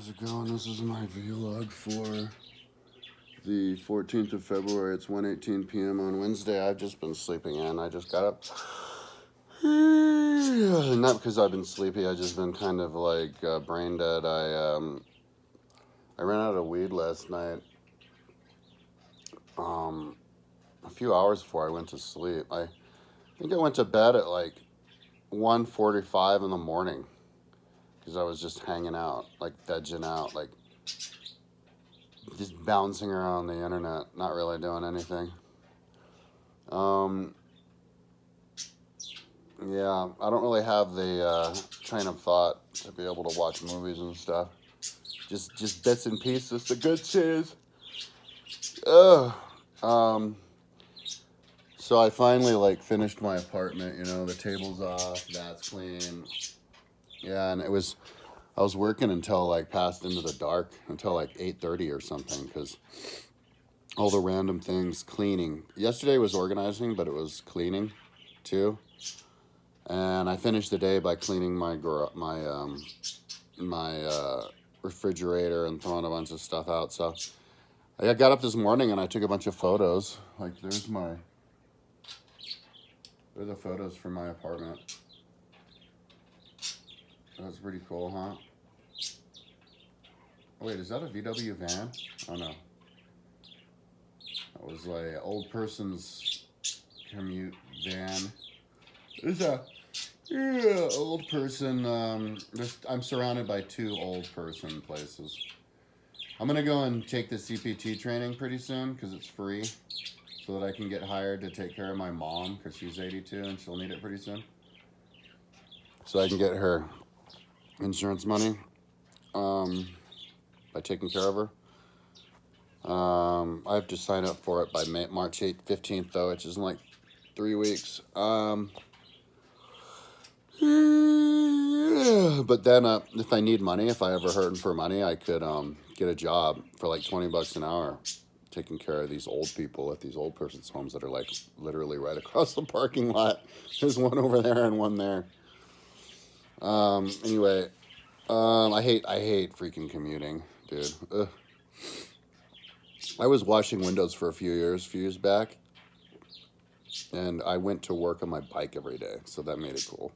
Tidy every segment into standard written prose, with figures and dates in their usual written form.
How's it going? This is my vlog for the 14th of February. It's 1:18 p.m. on Wednesday. I've just been sleeping in. I just got up. Not because I've been sleepy. I've just been kind of like brain dead. I ran out of weed last night. A few hours before I went to sleep. I think I went to bed at like 1:45 in the morning because I was just hanging out, like vegging out, like just bouncing around the internet, not really doing anything. Yeah, I don't really have the train of thought to be able to watch movies and stuff. Just bits and pieces, the good cheese. Ugh. So I finally like finished my apartment. You know, the table's off, that's clean. Yeah, and I was working until like past into the dark, until like 8:30 or something, because all the random things cleaning. Yesterday was organizing, but it was cleaning too. And I finished the day by cleaning my refrigerator and throwing a bunch of stuff out. So I got up this morning and I took a bunch of photos. Like they're the photos from my apartment. That's pretty cool, huh? Oh, wait, is that a VW van? Oh no. That was like old person's commute van. There's a old person. I'm surrounded by two old person places. I'm gonna go and take the CPT training pretty soon because it's free, so that I can get hired to take care of my mom because she's 82 and she'll need it pretty soon. So I can get her insurance money by taking care of her. I have to sign up for it by March 15th though, which is in like 3 weeks. But then if I need money, if I ever hurting for money, I could get a job for like $20 an hour taking care of these old people at these old person's homes that are like literally right across the parking lot. There's one over there and one there. Anyway, I hate freaking commuting, dude. Ugh. I was washing windows for a few years back, and I went to work on my bike every day, so that made it cool.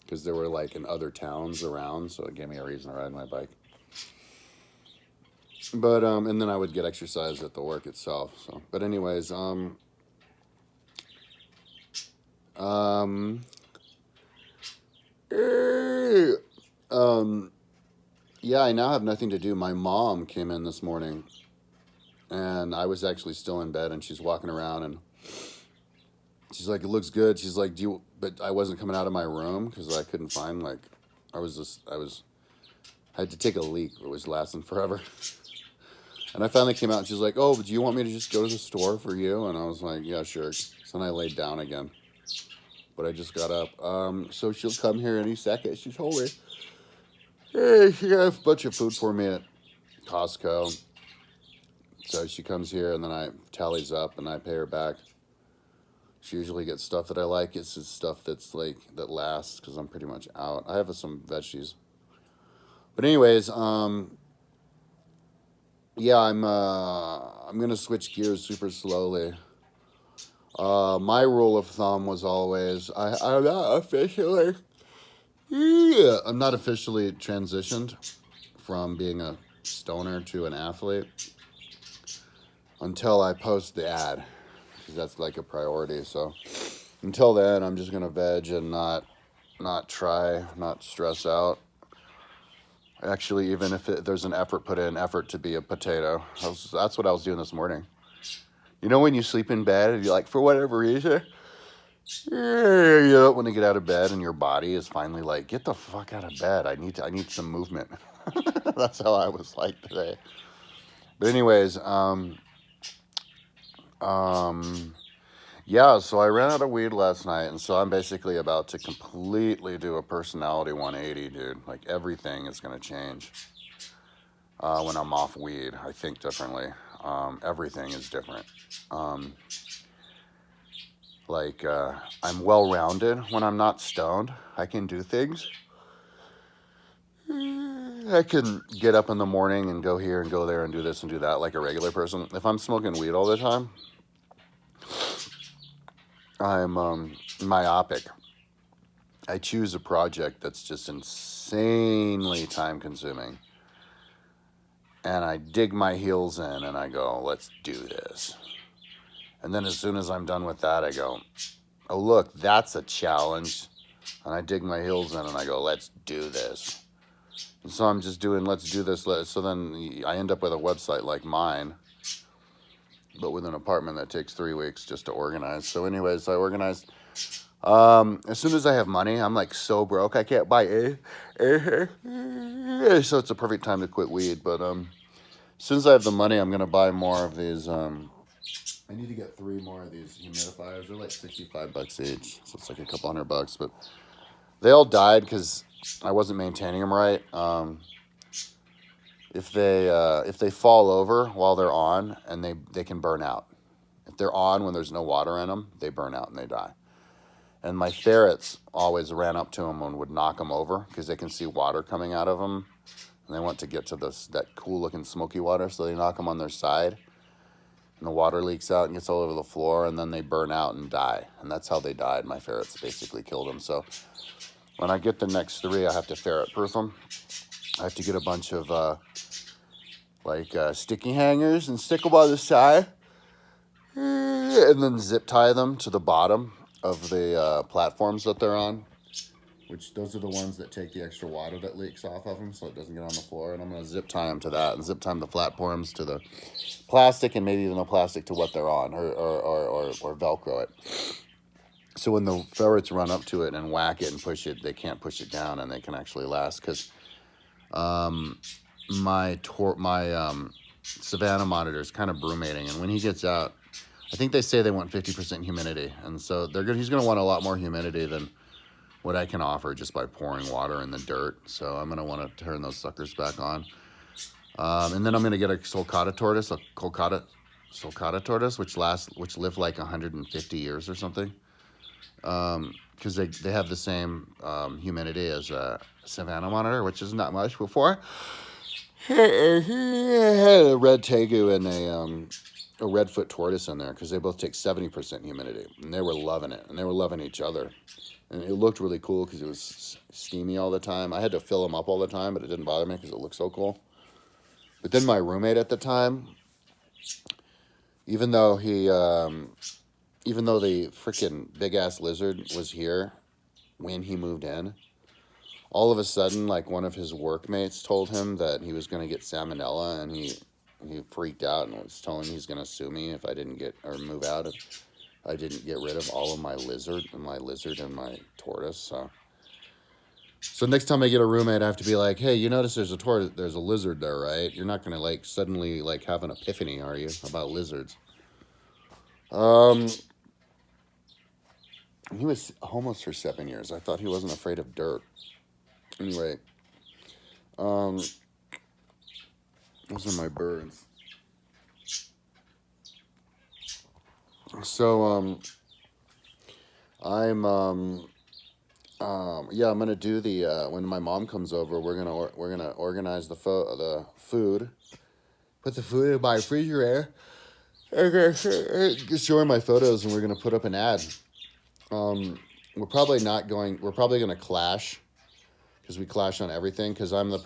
Because there were like in other towns around, so it gave me a reason to ride my bike. But and then I would get exercise at the work itself. So, but anyways, yeah, I now have nothing to do. My mom came in this morning, and I was actually still in bed, and she's walking around, and she's like, "It looks good." She's like, "Do you?" But I wasn't coming out of my room because I couldn't find like, I had to take a leak. It was lasting forever. And I finally came out and she's like, "Oh, do you want me to just go to the store for you?" And I was like, "Yeah, sure." So then I laid down again. But I just got up. So she'll come here any second. She told me. Hey, she got a bunch of food for me at Costco. So she comes here and then I tallies up and I pay her back. She usually gets stuff that I like. It's just stuff that's like, that lasts because I'm pretty much out. I have some veggies. But anyways, yeah, I'm gonna switch gears super slowly. My rule of thumb was always I'm not officially transitioned from being a stoner to an athlete until I post the ad, because that's like a priority. So until then, I'm just gonna veg and not stress out. Actually, even if there's an effort to be a potato. That's what I was doing this morning. You know when you sleep in bed and you're like, for whatever reason, you don't want to get out of bed and your body is finally like, get the fuck out of bed. I need some movement. That's how I was like today. But anyways, yeah, so I ran out of weed last night, and so I'm basically about to completely do a personality 180, dude. Like, everything is going to change when I'm off weed. I think differently. Everything is different. I'm well-rounded when I'm not stoned. I can do things. I can get up in the morning and go here and go there and do this and do that like a regular person. If I'm smoking weed all the time, I'm myopic. I choose a project that's just insanely time consuming. And I dig my heels in and I go, let's do this. And then as soon as I'm done with that, I go, oh, look, that's a challenge. And I dig my heels in and I go, let's do this. And so I'm just doing, let's do this. So then I end up with a website like mine, but with an apartment that takes 3 weeks just to organize. So anyways, I organized. As soon as I have money, I'm like so broke, I can't buy anything. So it's a perfect time to quit weed. But as soon as I have the money, I'm going to buy more of these. I need to get 3 more of these humidifiers. They're like $65 each. So it's like a couple $100. But they all died because I wasn't maintaining them right. If they fall over while they're on, and they can burn out. If they're on when there's no water in them, they burn out and they die. And my ferrets always ran up to them and would knock them over because they can see water coming out of them. And they want to get to that cool looking smoky water. So they knock them on their side. And the water leaks out and gets all over the floor. And then they burn out and die. And that's how they died. My ferrets basically killed them. So when I get the next 3, I have to ferret proof them. I have to get a bunch of sticky hangers and stick them on the side. And then zip tie them to the bottom of the platforms that they're on, which those are the ones that take the extra water that leaks off of them so it doesn't get on the floor. And I'm going to zip tie them to that and zip tie the platforms to the plastic and maybe even the plastic to what they're on or Velcro it. So when the ferrets run up to it and whack it and push it, they can't push it down and they can actually last. Because my Savannah monitor is kind of brumating, and when he gets out, I think they say they want 50% humidity, and so he's going to want a lot more humidity than what I can offer just by pouring water in the dirt. So I'm going to want to turn those suckers back on. And then I'm going to get a sulcata tortoise, which live like 150 years or something. Because they have the same humidity as a Savannah monitor, which is not much before. I had a red tegu and a redfoot tortoise in there because they both take 70% humidity, and they were loving it, and they were loving each other, and it looked really cool because it was steamy all the time. I had to fill them up all the time, but it didn't bother me because it looked so cool. But then my roommate at the time, even though the freaking big ass lizard was here when he moved in, all of a sudden, like one of his workmates told him that he was going to get salmonella, and he freaked out and was telling me he's going to sue me if I didn't move out if I didn't get rid of all of my lizard and my tortoise. So next time I get a roommate, I have to be like, hey, you notice there's a lizard there, right? You're not going to like suddenly like have an epiphany, are you, about lizards? He was homeless for 7 years. I thought he wasn't afraid of dirt. Anyway, those are my birds. So, I'm gonna do the when my mom comes over, we're gonna organize the food, put the food in my refrigerator, show her my photos, and we're gonna put up an ad. We're probably gonna clash. Because we clash on everything, because I'm the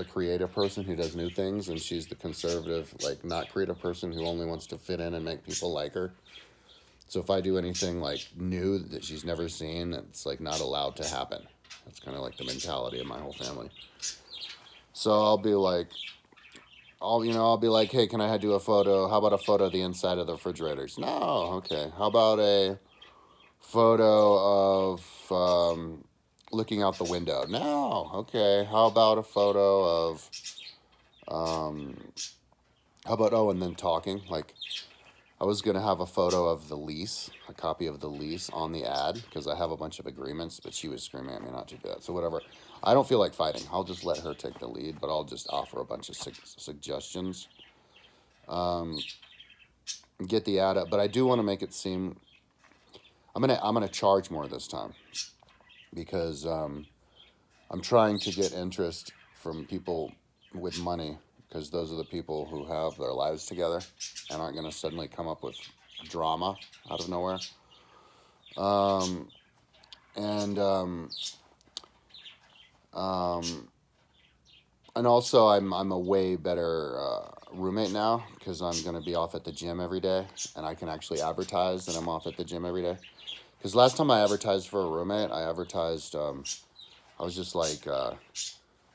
creative person who does new things, and she's the conservative, like, not creative person who only wants to fit in and make people like her. So if I do anything, like, new that she's never seen, it's, like, not allowed to happen. That's kind of, like, the mentality of my whole family. So I'll be like, hey, can I do a photo? How about a photo of the inside of the refrigerators? No, okay. How about a photo of, looking out the window? No. Okay. How about a photo of, and then talking? Like, I was going to have a photo of the lease, a copy of the lease on the ad, because I have a bunch of agreements, but she was screaming at me not to do that. So whatever. I don't feel like fighting. I'll just let her take the lead, but I'll just offer a bunch of suggestions. Get the ad up, but I do want to make it seem, I'm gonna charge more this time. Because I'm trying to get interest from people with money, because those are the people who have their lives together and aren't going to suddenly come up with drama out of nowhere. Um, and um, um, and also, I'm a way better roommate now because I'm going to be off at the gym every day, and I can actually advertise that I'm off at the gym every day. Because last time I advertised for a roommate, I advertised. I was just like, I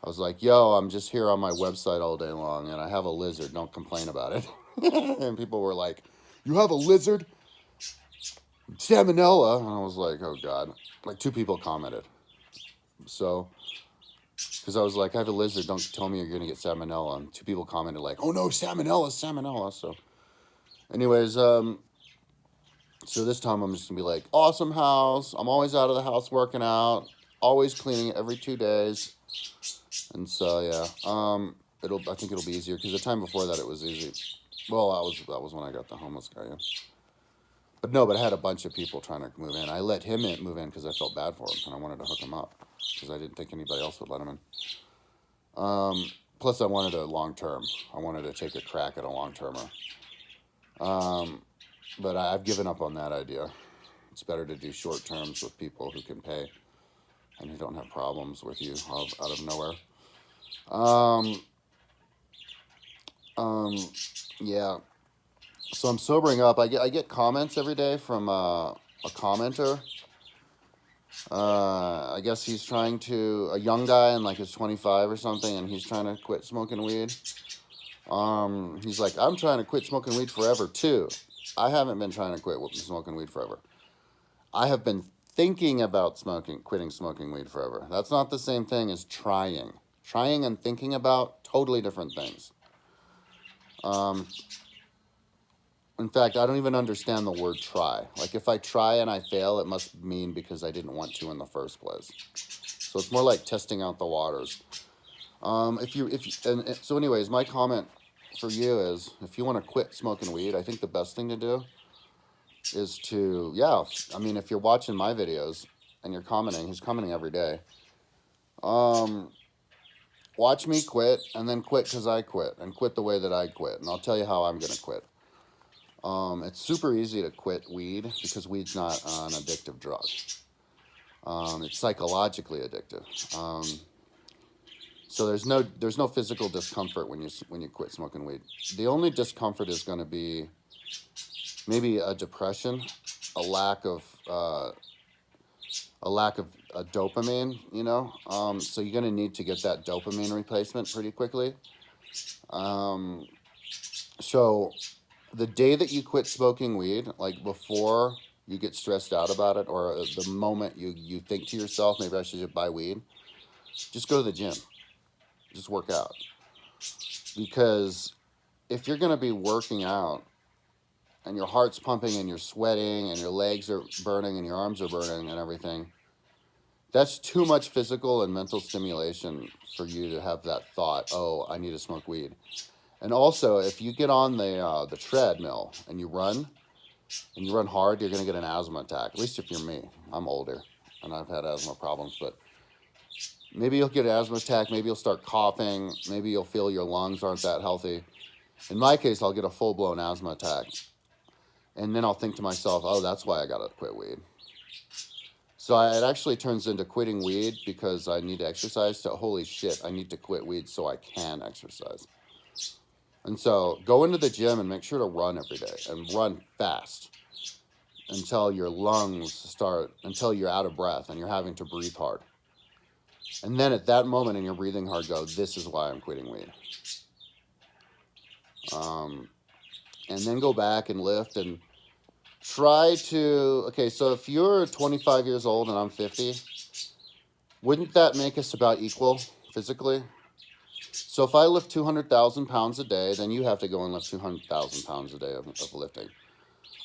was like, "Yo, I'm just here on my website all day long, and I have a lizard. Don't complain about it." And people were like, "You have a lizard? Salmonella?" And I was like, "Oh God!" Like 2 people commented. So, because I was like, "I have a lizard. Don't tell me you're gonna get salmonella." And 2 people commented like, "Oh no, salmonella, salmonella." So, anyways, so this time I'm just gonna be like, "Awesome house. I'm always out of the house working out, always cleaning it every 2 days." And so yeah, I think it'll be easier because the time before that it was easy. Well, that was when I got the homeless guy in. But no, but I had a bunch of people trying to move in. I let him move in because I felt bad for him and I wanted to hook him up because I didn't think anybody else would let him in. Plus, I wanted a long term. I wanted to take a crack at a long termer. But I've given up on that idea. It's better to do short terms with people who can pay and who don't have problems with you out of nowhere. Um, yeah. So I'm sobering up. I get comments every day from a commenter. I guess he's trying to, a young guy and like he's 25 or something, and he's trying to quit smoking weed. He's like, I'm trying to quit smoking weed forever too. I haven't been trying to quit smoking weed forever. I have been thinking about quitting smoking weed forever. That's not the same thing as trying. Trying and thinking about totally different things. In fact, I don't even understand the word try. Like if I try and I fail, it must mean because I didn't want to in the first place. So it's more like testing out the waters. So anyways, my comment for you is if you want to quit smoking weed, I think the best thing to do is to, yeah, I mean, if you're watching my videos and you're commenting, he's commenting every day. Watch me quit and then quit because I quit and quit the way that I quit. And I'll tell you how I'm going to quit. It's super easy to quit weed because weed's not an addictive drug. It's psychologically addictive. So there's no physical discomfort when you quit smoking weed. The only discomfort is going to be maybe a depression, a lack of dopamine. So you're going to need to get that dopamine replacement pretty quickly. So the day that you quit smoking weed, like before you get stressed out about it, or the moment you think to yourself, maybe I should buy weed, just go to the gym. Just work out. Because if you're going to be working out and your heart's pumping and you're sweating and your legs are burning and your arms are burning and everything, that's too much physical and mental stimulation for you to have that thought, oh, I need to smoke weed. And also, if you get on the treadmill and you run hard, you're going to get an asthma attack. At least if you're me. I'm older and I've had asthma problems, but maybe you'll get an asthma attack. Maybe you'll start coughing. Maybe you'll feel your lungs aren't that healthy. In my case, I'll get a full-blown asthma attack. And then I'll think to myself, oh, that's why I got to quit weed. So it actually turns into quitting weed because I need to exercise to, holy shit, I need to quit weed so I can exercise. And so go into the gym and make sure to run every day and run fast until your until you're out of breath and you're having to breathe hard. And then at that moment in your breathing hard, go, this is why I'm quitting weed. And then go back and lift and try to, okay, so if you're 25 years old and I'm 50, wouldn't that make us about equal physically? So if I lift 200,000 pounds a day, then you have to go and lift 200,000 pounds a day of lifting.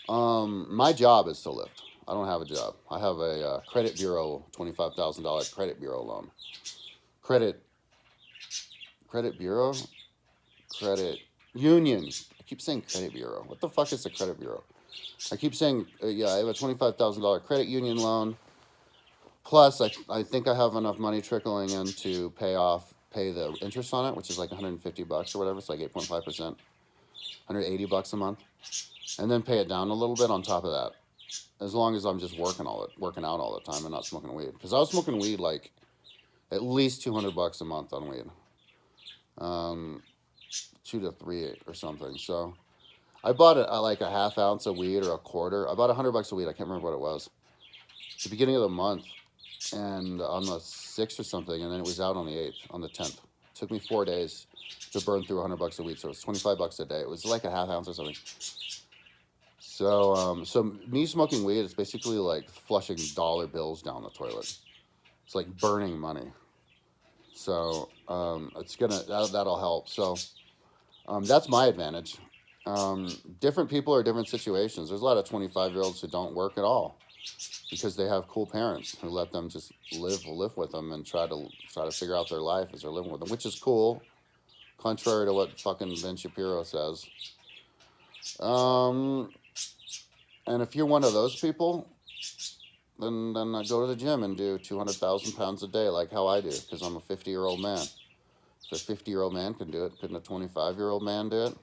My job is to lift. I don't have a job. I have a credit bureau, $25,000 credit bureau loan. Credit bureau? Credit union. I keep saying credit bureau. What the fuck is a credit bureau? I keep saying, I have a $25,000 credit union loan. Plus, I think I have enough money trickling in to pay off pay the interest on it, which is like $150 or whatever. It's like 8.5%, $180 a month, and then pay it down a little bit on top of that. As long as I'm just working out all the time and not smoking weed. Because I was smoking weed like at least $200 a month on weed, 2 to 3 or something. So I bought like a half ounce of weed or a quarter. I bought $100 of weed. I can't remember what it was. At the beginning of the month, and on the 6th or something, and then it was out on the 8th, on the 10th. It took me 4 days to burn through $100 of weed, so it was $25 a day. It was like a half ounce or something. So, so me smoking weed is basically like flushing dollar bills down the toilet. It's like burning money. So, that'll help. So, that's my advantage. Different people are different situations. There's a lot of 25-year-olds who don't work at all because they have cool parents who let them just live with them and try to figure out their life as they're living with them, which is cool, contrary to what fucking Ben Shapiro says. And if you're one of those people, then I go to the gym and do 200,000 pounds a day, like how I do, because I'm a 50-year-old man. If a 50-year-old man can do it, couldn't a 25-year-old man do it?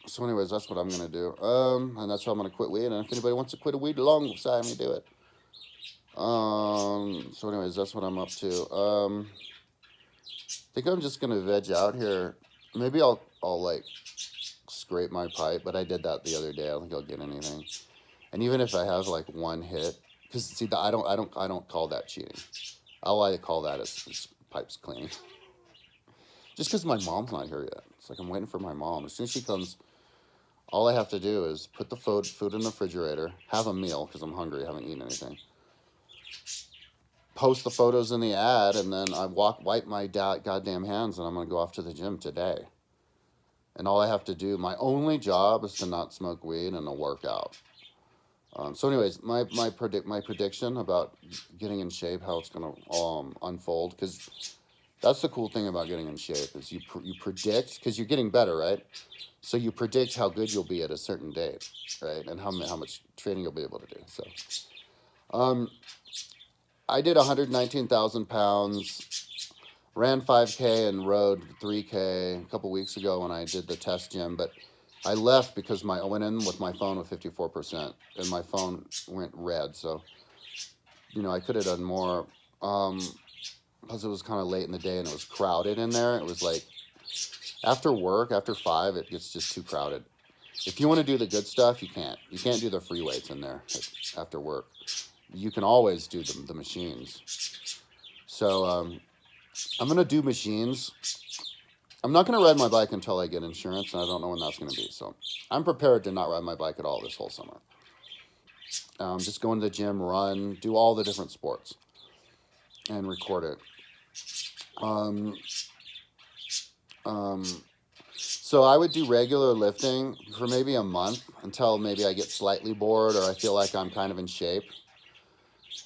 So anyways, that's what I'm going to do. And that's how I'm going to quit weed. And if anybody wants to quit a weed alongside me, do it. So anyways, that's what I'm up to. I think I'm just going to veg out here. Maybe I'll like scrape my pipe, but I did that the other day. I don't think I'll get anything. And even if I have like one hit, because see, I don't call that cheating. All I call that is pipes clean. Just because my mom's not here yet. It's like I'm waiting for my mom. As soon as she comes, all I have to do is put the food in the refrigerator, have a meal because I'm hungry, I haven't eaten anything. Post the photos in the ad, and then I wipe my goddamn hands, and I'm going to go off to the gym today. And all I have to do, my only job is to not smoke weed and to work out. So anyways, my prediction about getting in shape, how it's going to unfold, because that's the cool thing about getting in shape is you predict, because you're getting better, right? So you predict how good you'll be at a certain date, right? And how much training you'll be able to do. So, I did 119,000 pounds, ran 5K and rode 3K a couple weeks ago when I did the test gym, but I left because I went in with my phone with 54%, and my phone went red. So, I could have done more, because it was kind of late in the day and it was crowded in there. It was like, after work, after 5, it gets just too crowded. If you want to do the good stuff, you can't. You can't do the free weights in there after work. You can always do the machines. So I'm going to do machines. I'm not going to ride my bike until I get insurance, and I don't know when that's going to be. So I'm prepared to not ride my bike at all this whole summer. Just go into the gym, run, do all the different sports, and record it. So I would do regular lifting for maybe a month until maybe I get slightly bored or I feel like I'm kind of in shape.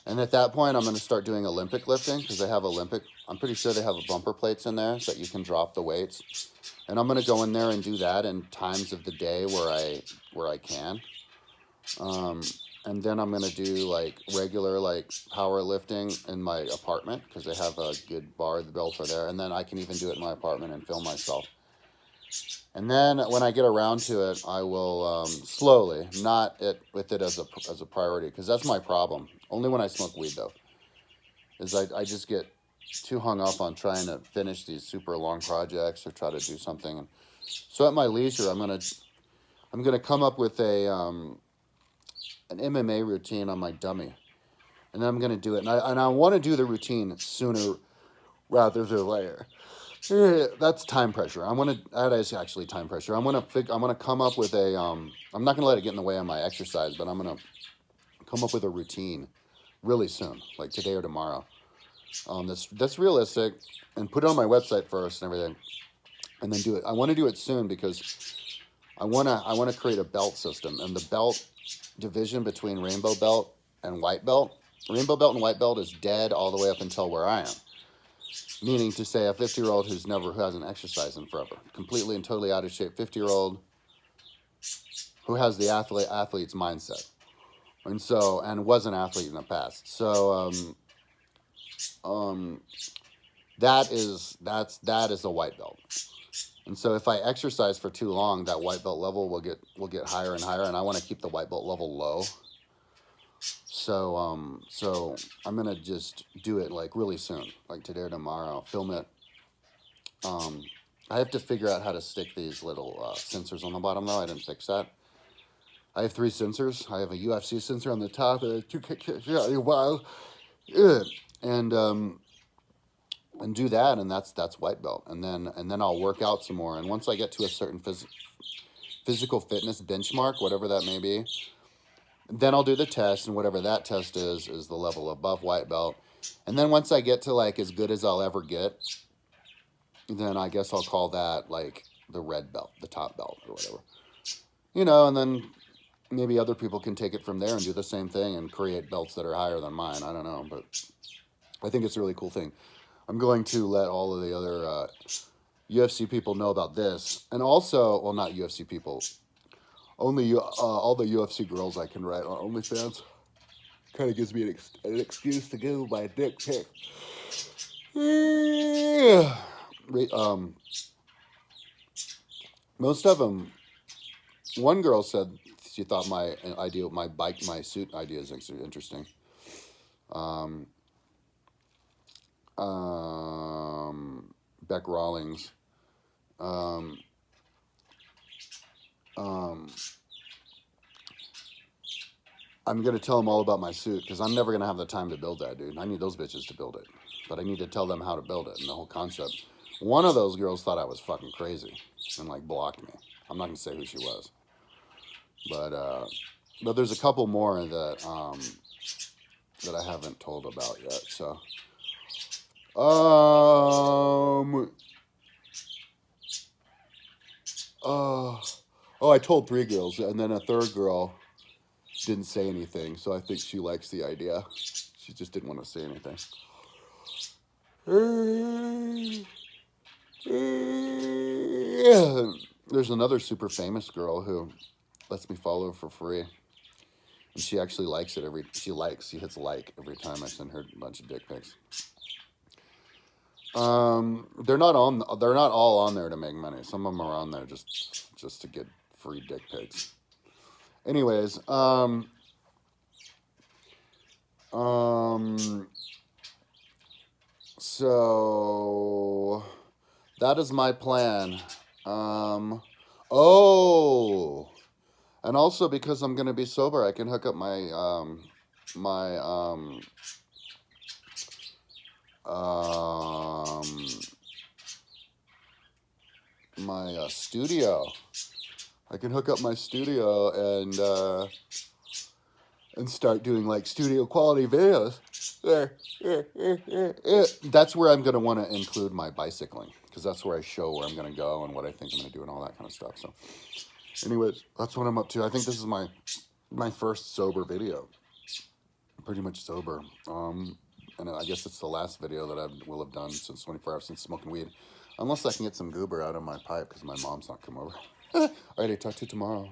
And at that point, I'm going to start doing Olympic lifting because they have I'm pretty sure they have bumper plates in there so that you can drop the weights. And I'm going to go in there and do that in times of the day where I can. And then I'm going to do like regular like power lifting in my apartment because they have a good bar built for there. And then I can even do it in my apartment and film myself. And then when I get around to it, I will slowly, not with it as a priority, because that's my problem. Only when I smoke weed, though, is I just get too hung up on trying to finish these super long projects or try to do something. So at my leisure, I'm gonna come up with an MMA routine on my dummy, and then I'm gonna do it. And I want to do the routine sooner rather than later. That's time pressure. That is actually time pressure. I'm gonna come up with I'm not gonna let it get in the way of my exercise, but I'm gonna come up with a routine really soon, like today or tomorrow. That's realistic, and put it on my website first and everything, and then do it. I want to do it soon because I wanna create a belt system, and the belt division between rainbow belt and white belt. Rainbow belt and white belt is dead all the way up until where I am. Meaning to say a 50-year-old who hasn't exercised in forever. Completely and totally out of shape 50-year-old who has the athlete's mindset. And was an athlete in the past. So that is a white belt. And so if I exercise for too long, that white belt level will get higher and higher, and I want to keep the white belt level low. So I'm gonna just do it like really soon, like today or tomorrow. Film it. I have to figure out how to stick these little sensors on the bottom though. I didn't fix that. I have 3 sensors. I have a UFC sensor on the top and and do that, and that's white belt, and then I'll work out some more. And once I get to a certain physical fitness benchmark, whatever that may be, then I'll do the test, and whatever that test is the level above white belt. And then once I get to like as good as I'll ever get, then I guess I'll call that like the red belt, the top belt or whatever. And then maybe other people can take it from there and do the same thing and create belts that are higher than mine. I don't know, but I think it's a really cool thing. I'm going to let all of the other UFC people know about this. And also, well, not UFC people, only all the UFC girls I can write on OnlyFans. Kind of gives me an excuse to give my dick pic. Most of them, one girl said she thought my suit idea is interesting. Beck Rawlings. I'm going to tell them all about my suit because I'm never going to have the time to build that, dude. I need those bitches to build it. But I need to tell them how to build it and the whole concept. One of those girls thought I was fucking crazy and like blocked me. I'm not going to say who she was. But there's a couple more that I haven't told about yet. So I told 3 girls, and then a third girl didn't say anything, so I think she likes the idea. She just didn't want to say anything. There's another super famous girl who lets me follow her for free. And she actually likes it she hits like every time I send her a bunch of dick pics. They're not all on there to make money. Some of them are on there just to get free dick pics. Anyways, so that is my plan. And also because I'm gonna be sober, I can hook up my studio. I can hook up my studio and start doing like studio quality videos. That's where I'm gonna want to include my bicycling because that's where I show where I'm gonna go and what I think I'm gonna do and all that kind of stuff. So, anyways, that's what I'm up to. I think this is my first sober video. Pretty much sober. And I guess it's the last video that I will have done since 24 hours since smoking weed. Unless I can get some goober out of my pipe because my mom's not come over. Alrighty, talk to you tomorrow.